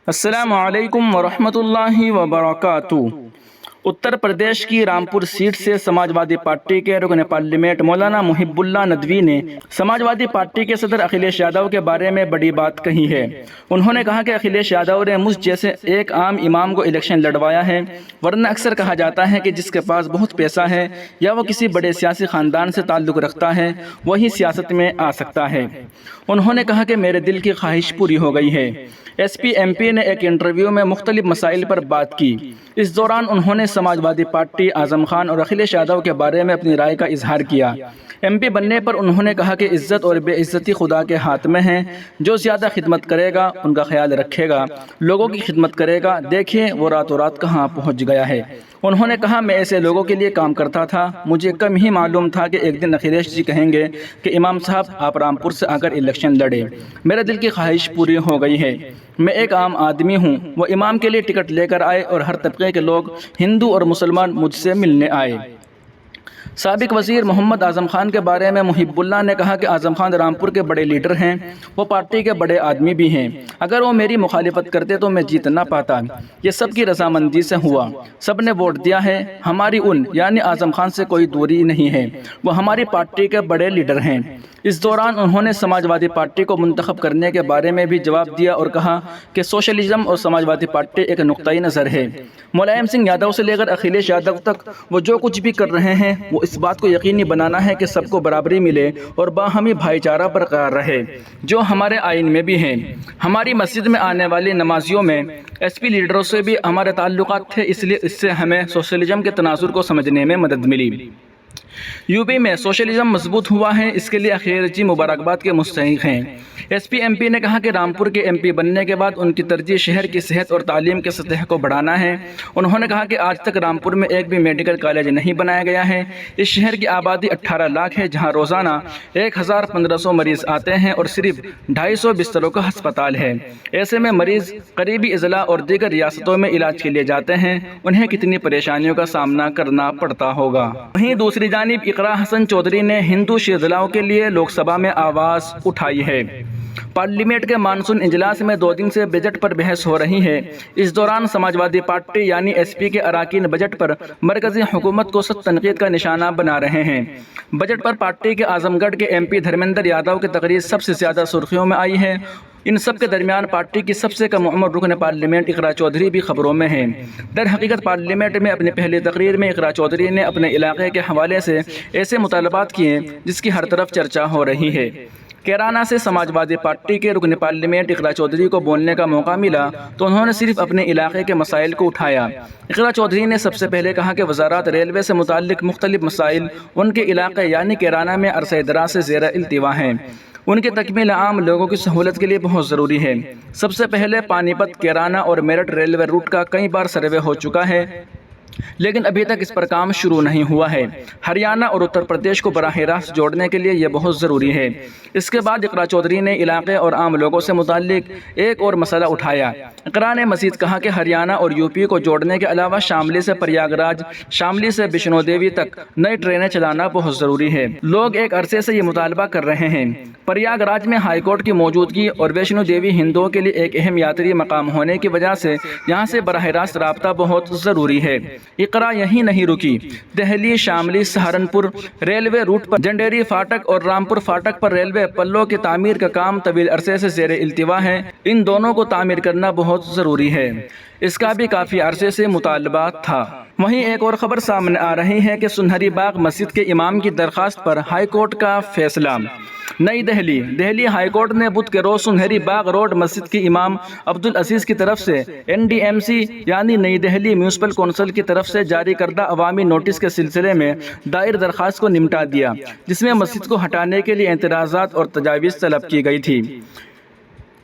السلام علیکم ورحمۃ اللہ وبرکاتہ۔ اتر پردیش کی رامپور سیٹ سے سماجوادی پارٹی کے رکن پارلیمنٹ مولانا محب اللہ ندوی نے سماجوادی پارٹی کے صدر اکھلیش یادو کے بارے میں بڑی بات کہی ہے۔ انہوں نے کہا کہ اکھلیش یادو نے مجھ جیسے ایک عام امام کو الیکشن لڑوایا ہے، ورنہ اکثر کہا جاتا ہے کہ جس کے پاس بہت پیسہ ہے یا وہ کسی بڑے سیاسی خاندان سے تعلق رکھتا ہے وہی سیاست میں آ سکتا ہے۔ انہوں نے کہا کہ میرے دل کی خواہش پوری ہو گئی ہے۔ ایس پی ایم پی نے ایک انٹرویو میں مختلف مسائل پر بات کی۔ اس دوران انہوں نے سماجوادی پارٹی، اعظم خان اور اکھلیش یادو کے بارے میں اپنی رائے کا اظہار کیا۔ ایم پی بننے پر انہوں نے کہا کہ عزت اور بے عزتی خدا کے ہاتھ میں ہیں، جو زیادہ خدمت کرے گا ان کا خیال رکھے گا، لوگوں کی خدمت کرے گا، دیکھیں وہ راتوں رات کہاں پہنچ گیا ہے۔ انہوں نے کہا میں ایسے لوگوں کے لیے کام کرتا تھا، مجھے کم ہی معلوم تھا کہ ایک دن اکھلیش جی کہیں گے کہ امام صاحب آپ رامپور سے آ کر الیکشن لڑے۔ میرے دل کی خواہش پوری ہو گئی ہے۔ میں ایک عام آدمی ہوں، وہ امام کے لیے ٹکٹ لے کر آئے اور ہر طبقے کے لوگ ہندو اور مسلمان مجھ سے ملنے آئے۔ سابق وزیر محمد اعظم خان کے بارے میں محب اللہ نے کہا کہ اعظم خان رامپور کے بڑے لیڈر ہیں، وہ پارٹی کے بڑے آدمی بھی ہیں، اگر وہ میری مخالفت کرتے تو میں جیت نہ پاتا، یہ سب کی رضامندی سے ہوا، سب نے ووٹ دیا ہے، ہماری ان یعنی اعظم خان سے کوئی دوری نہیں ہے، وہ ہماری پارٹی کے بڑے لیڈر ہیں۔ اس دوران انہوں نے سماجوادی پارٹی کو منتخب کرنے کے بارے میں بھی جواب دیا اور کہا کہ سوشلزم اور سماجوادی پارٹی ایک نقطۂ نظر ہے۔ ملائم سنگھ یادو سے لے کر اکھلیش یادو تک وہ جو کچھ بھی کر رہے ہیں وہ اس بات کو یقینی بنانا ہے کہ سب کو برابری ملے اور باہمی بھائی چارہ برقرار رہے، جو ہمارے آئین میں بھی ہیں۔ ہماری مسجد میں آنے والی نمازیوں میں ایس پی لیڈروں سے بھی ہمارے تعلقات تھے، اس لیے اس سے ہمیں سوشلزم کے تناظر کو سمجھنے میں مدد ملی۔ یو پی میں سوشلزم مضبوط ہوا ہے، اس کے لیے اکھلیش جی مبارکباد کے مستحق ہیں۔ ایس پی ایم پی نے کہا کہ رامپور کے ایم پی بننے کے بعد ان کی ترجیح شہر کی صحت اور تعلیم کے سطح کو بڑھانا ہے۔ انہوں نے کہا کہ آج تک رامپور میں ایک بھی میڈیکل کالج نہیں بنایا گیا ہے۔ اس شہر کی آبادی 18 لاکھ ہے، جہاں روزانہ 1500 مریض آتے ہیں اور صرف 250 بستروں کا ہسپتال ہے۔ ایسے میں مریض قریبی اضلاع اور دیگر ریاستوں میں علاج کے لیے جاتے ہیں، انہیں کتنی پریشانیوں کا سامنا کرنا پڑتا ہوگا۔ وہیں دوسری جانب اقرا حسن چودھری نے ہندو شیزلاؤں کے لیے لوک سبھا میں آواز اٹھائی ہے۔ پارلیمنٹ کے مانسون اجلاس میں 2 دن سے بجٹ پر بحث ہو رہی ہے۔ اس دوران سماجوادی پارٹی یعنی ایس پی کے اراکین بجٹ پر مرکزی حکومت کو سخت تنقید کا نشانہ بنا رہے ہیں۔ بجٹ پر پارٹی کے اعظم گڑھ کے ایم پی دھرمیندر یادو کی تقریر سب سے زیادہ سرخیوں میں آئی ہے۔ ان سب کے درمیان پارٹی کی سب سے کم عمر رکن پارلیمنٹ اقرا چودھری بھی خبروں میں ہیں۔ در حقیقت پارلیمنٹ میں اپنی پہلی تقریر میں اقرا چودھری نے اپنے علاقے کے حوالے سے ایسے مطالبات کیے جس کی ہر طرف چرچا ہو رہی ہے۔ کیرانہ سے سماجوادی پارٹی کے رکن پارلیمنٹ اقرا چودھری کو بولنے کا موقع ملا تو انہوں نے صرف اپنے علاقے کے مسائل کو اٹھایا۔ اقرا چودھری نے سب سے پہلے کہا کہ وزارت ریلوے سے متعلق مختلف مسائل ان کے علاقے یعنی کیرانہ میں عرصہ دراز سے زیر التوا ہیں، ان کی تکمیل عام لوگوں کی سہولت کے لیے بہت ضروری ہے۔ سب سے پہلے پانی پت، کیرانہ اور میرٹھ ریلوے روٹ کا کئی بار سروے ہو چکا ہے، لیکن ابھی تک اس پر کام شروع نہیں ہوا ہے۔ ہریانہ اور اتر پردیش کو براہ راست جوڑنے کے لیے یہ بہت ضروری ہے۔ اس کے بعد اقرا چودھری نے علاقے اور عام لوگوں سے متعلق ایک اور مسئلہ اٹھایا۔ اقرا نے مزید کہا کہ ہریانہ اور یو پی کو جوڑنے کے علاوہ شاملی سے پریاگ راج، شاملی سے ویشنو دیوی تک نئی ٹرینیں چلانا بہت ضروری ہے۔ لوگ ایک عرصے سے یہ مطالبہ کر رہے ہیں۔ پریاگ راج میں ہائی کورٹ کی موجودگی اور ویشنو دیوی ہندوؤں کے لیے ایک اہم یاتری مقام ہونے کی وجہ سے یہاں سے براہ راست رابطہ بہت ضروری ہے۔ اقرا یہیں نہیں رکی، دہلی، شاملی، سہارنپور ریلوے روٹ پر جنڈیری فاٹک اور رامپور فاٹک پر ریلوے پلوں کی تعمیر کا کام طویل عرصے سے زیر التوا ہے، ان دونوں کو تعمیر کرنا بہت ضروری ہے۔ اس کا بھی کافی عرصے سے مطالبہ تھا۔ وہیں ایک اور خبر سامنے آ رہی ہے کہ سنہری باغ مسجد کے امام کی درخواست پر ہائی کورٹ کا فیصلہ۔ نئی دہلی دہلی ہائی کورٹ نے بدھ کے روز سنہری باغ روڈ مسجد کے امام عبدالعزیز کی طرف سے این ڈی ایم سی یعنی نئی دہلی میونسپل کونسل کی طرف سے جاری کردہ عوامی نوٹس کے سلسلے میں دائر درخواست کو نمٹا دیا، جس میں مسجد کو ہٹانے کے لیے اعتراضات اور تجاویز طلب کی گئی تھی۔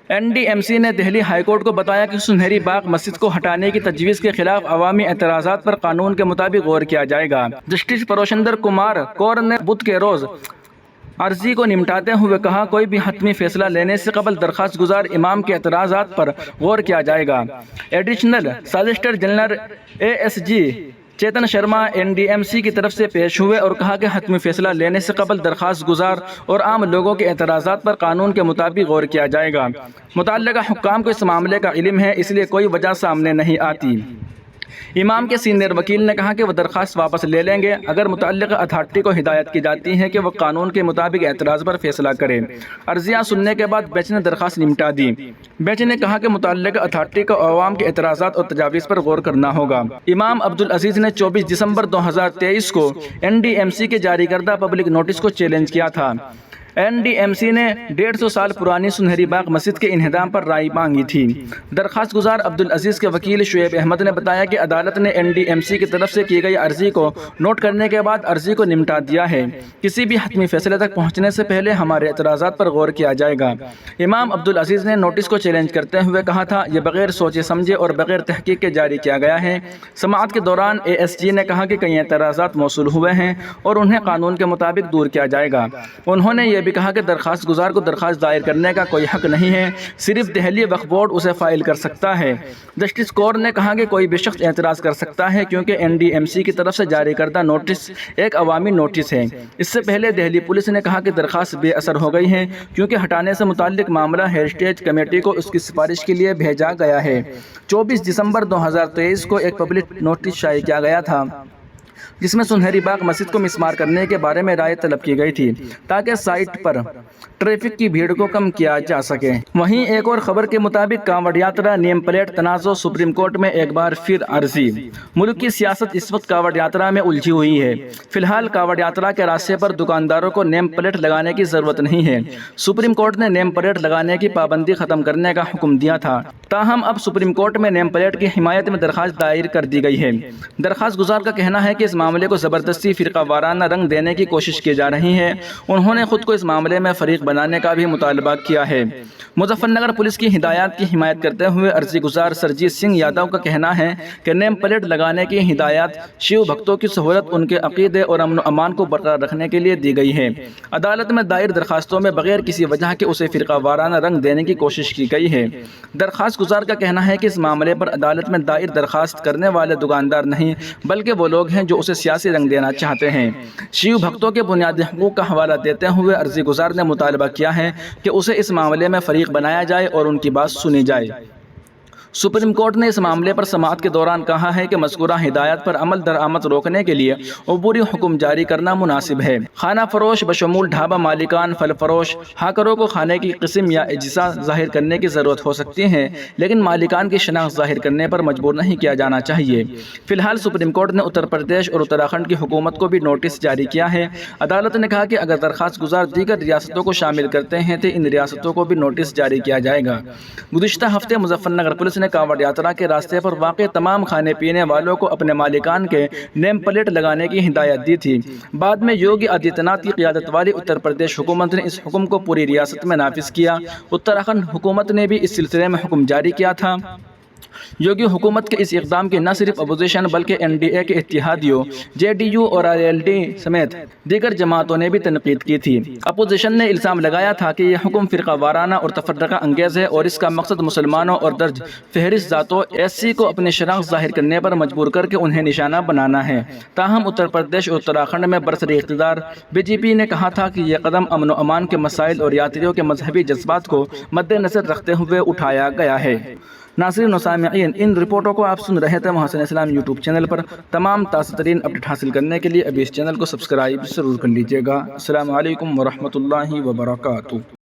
این ڈی ایم سی نے دہلی ہائی کورٹ کو بتایا کہ سنہری باغ مسجد کو ہٹانے کی تجویز کے خلاف عوامی اعتراضات پر قانون کے مطابق غور کیا جائے گا۔ جسٹس پروشندر کمار کور نے بدھ کے روز عرضی کو نمٹاتے ہوئے کہا کوئی بھی حتمی فیصلہ لینے سے قبل درخواست گزار امام کے اعتراضات پر غور کیا جائے گا۔ Additional solicitor general A S G Chetan Sharma NDMC کی طرف سے پیش ہوئے اور کہا کہ حتمی فیصلہ لینے سے قبل درخواست گزار اور عام لوگوں کے اعتراضات پر قانون کے مطابق غور کیا جائے گا۔ متعلقہ حکام کو اس معاملے کا علم ہے، اس لیے کوئی وجہ سامنے نہیں آتی۔ امام کے سینئر وکیل نے کہا کہ وہ درخواست واپس لے لیں گے اگر متعلقہ اتھارٹی کو ہدایت کی جاتی ہے کہ وہ قانون کے مطابق اعتراض پر فیصلہ کرے۔ عرضیہ سننے کے بعد بینچ نے درخواست نمٹا دی۔ بینچ نے کہا کہ متعلقہ اتھارٹی کو عوام کے اعتراضات اور تجاویز پر غور کرنا ہوگا۔ امام عبدالعزیز نے 24 دسمبر 2023 کو NDMC کے جاری کردہ پبلک نوٹس کو چیلنج کیا تھا۔ NDMC نے 150 سال پرانی سنہری باغ مسجد کے انہدام پر رائے مانگی تھی۔ درخواست گزار عبدالعزیز کے وکیل شعیب احمد نے بتایا کہ عدالت نے NDMC کی طرف سے کی گئی عرضی کو نوٹ کرنے کے بعد عرضی کو نمٹا دیا ہے۔ کسی بھی حتمی فیصلے تک پہنچنے سے پہلے ہمارے اعتراضات پر غور کیا جائے گا۔ امام عبدالعزیز نے نوٹس کو چیلنج کرتے ہوئے کہا تھا، یہ بغیر سوچے سمجھے اور بغیر تحقیق کے جاری کیا گیا ہے۔ سماعت کے دوران ASG نے کہا کہ کئی اعتراضات موصول ہوئے ہیں اور انہیں قانون کے مطابق دور کیا جائے گا۔ انہوں نے یہ بھی کہا کہ درخواست گزار کو درخواست دائر کرنے کا کوئی حق نہیں ہے، صرف دہلی وقف بورڈ اسے فائل کر سکتا ہے۔ جسٹس کور نے کہا کہ کوئی بھی شخص اعتراض کر سکتا ہے کیونکہ NDMC کی طرف سے جاری کردہ نوٹس ایک عوامی نوٹس ہے۔ اس سے پہلے دہلی پولیس نے کہا کہ درخواست بے اثر ہو گئی ہے کیونکہ ہٹانے سے متعلق معاملہ ہیریٹیج کمیٹی کو اس کی سفارش کے لیے بھیجا گیا ہے۔ 24 دسمبر 2023 کو ایک پبلک نوٹس شائع کیا گیا تھا جس میں سنہری باغ مسجد کو مسمار کرنے کے بارے میں رائے طلب کی گئی تھی تاکہ سائٹ پر ٹریفک کی بھیڑ کو کم کیا جا سکے۔ وہیں ایک اور خبر کے مطابق کانوڑ یاترا نیم پلیٹ تنازع سپریم کورٹ میں ایک بار پھر عرضی۔ ملک کی سیاست اس وقت کانوڑ یاترا میں الجھی ہوئی ہے۔ فی الحال کانوڑ یاترا کے راستے پر دکانداروں کو نیم پلیٹ لگانے کی ضرورت نہیں ہے۔ سپریم کورٹ نے نیم پلیٹ لگانے کی پابندی ختم کرنے کا حکم دیا تھا، تاہم اب سپریم کورٹ میں نیم پلیٹ کی حمایت میں درخواست دائر کر دی گئی ہے۔ درخواست گزار کا کہنا ہے کہ اس معاملے کو زبردستی فرقہ وارانہ رنگ دینے کی کوشش کی جا رہی ہے۔ انہوں نے خود کو اس معاملے میں فریق بنانے کا بھی مطالبہ کیا ہے۔ مظفر نگر پولیس کی ہدایات کی حمایت کرتے ہوئے عرضی گزار سرجیت سنگھ یادو کا کہنا ہے کہ نیم پلیٹ لگانے کی ہدایات شیو بھکتوں کی سہولت، ان کے عقیدے اور امن و امان کو برقرار رکھنے کے لیے دی گئی ہے۔ عدالت میں دائر درخواستوں میں بغیر کسی وجہ کے اسے فرقہ وارانہ رنگ دینے کی کوشش کی گئی ہے۔ درخواست گزار کا کہنا ہے کہ اس معاملے پر عدالت میں دائر درخواست کرنے والے دکاندار نہیں بلکہ وہ لوگ ہیں جو اسے سیاسی رنگ دینا چاہتے ہیں۔ شیو بھکتوں کے بنیادی حقوق کا حوالہ دیتے ہوئے عرضی گزار نے مطالبہ کیا ہے کہ اسے اس معاملے میں فریق بنایا جائے اور ان کی بات سنی جائے۔ سپریم کورٹ نے اس معاملے پر سماعت کے دوران کہا ہے کہ مذکورہ ہدایات پر عمل درآمد روکنے کے لیے عبوری حکم جاری کرنا مناسب ہے۔ کھانا فروش بشمول ڈھابہ مالکان، پھل فروش، ہاکروں کو کھانے کی قسم یا اجزاء ظاہر کرنے کی ضرورت ہو سکتی ہے، لیکن مالکان کی شناخت ظاہر کرنے پر مجبور نہیں کیا جانا چاہیے۔ فی الحال سپریم کورٹ نے اتر پردیش اور اتراکھنڈ کی حکومت کو بھی نوٹس جاری کیا ہے۔ عدالت نے کہا کہ اگر درخواست گزار دیگر ریاستوں کو شامل کرتے ہیں تو ان ریاستوں کو بھی نوٹس جاری کیا جائے گا۔ گزشتہ ہفتے مظفر نگر پولیس نے کانوڑ یاترا کے راستے پر واقع تمام کھانے پینے والوں کو اپنے مالکان کے نیم پلیٹ لگانے کی ہدایت دی تھی۔ بعد میں یوگی آدتیہ ناتھ کی قیادت والی اتر پردیش حکومت نے اس حکم کو پوری ریاست میں نافذ کیا۔ اتراکھنڈ حکومت نے بھی اس سلسلے میں حکم جاری کیا تھا۔ یوگی حکومت کے اس اقدام کی نہ صرف اپوزیشن بلکہ NDA کے اتحادیوں JDU اور RLD سمیت دیگر جماعتوں نے بھی تنقید کی تھی۔ اپوزیشن نے الزام لگایا تھا کہ یہ حکم فرقہ وارانہ اور تفرقہ انگیز ہے اور اس کا مقصد مسلمانوں اور درج فہرست ذاتوں SC کو اپنی شناخت ظاہر کرنے پر مجبور کر کے انہیں نشانہ بنانا ہے۔ تاہم اتر پردیش اور اتراکھنڈ میں برسر اقتدار BJP نے کہا تھا کہ یہ قدم امن و امان کے مسائل اور یاتریوں کے مذہبی جذبات کو مد نظر رکھتے ہوئے اٹھایا گیا ہے۔ ناظرین و سامعین، ان رپورٹوں کو آپ سن رہے تھے محسن اسلام یوٹیوب چینل پر۔ تمام تازہ ترین اپڈیٹ حاصل کرنے کے لیے ابھی اس چینل کو سبسکرائب ضرور کر لیجیے گا۔ السلام علیکم ورحمۃ اللہ وبرکاتہ۔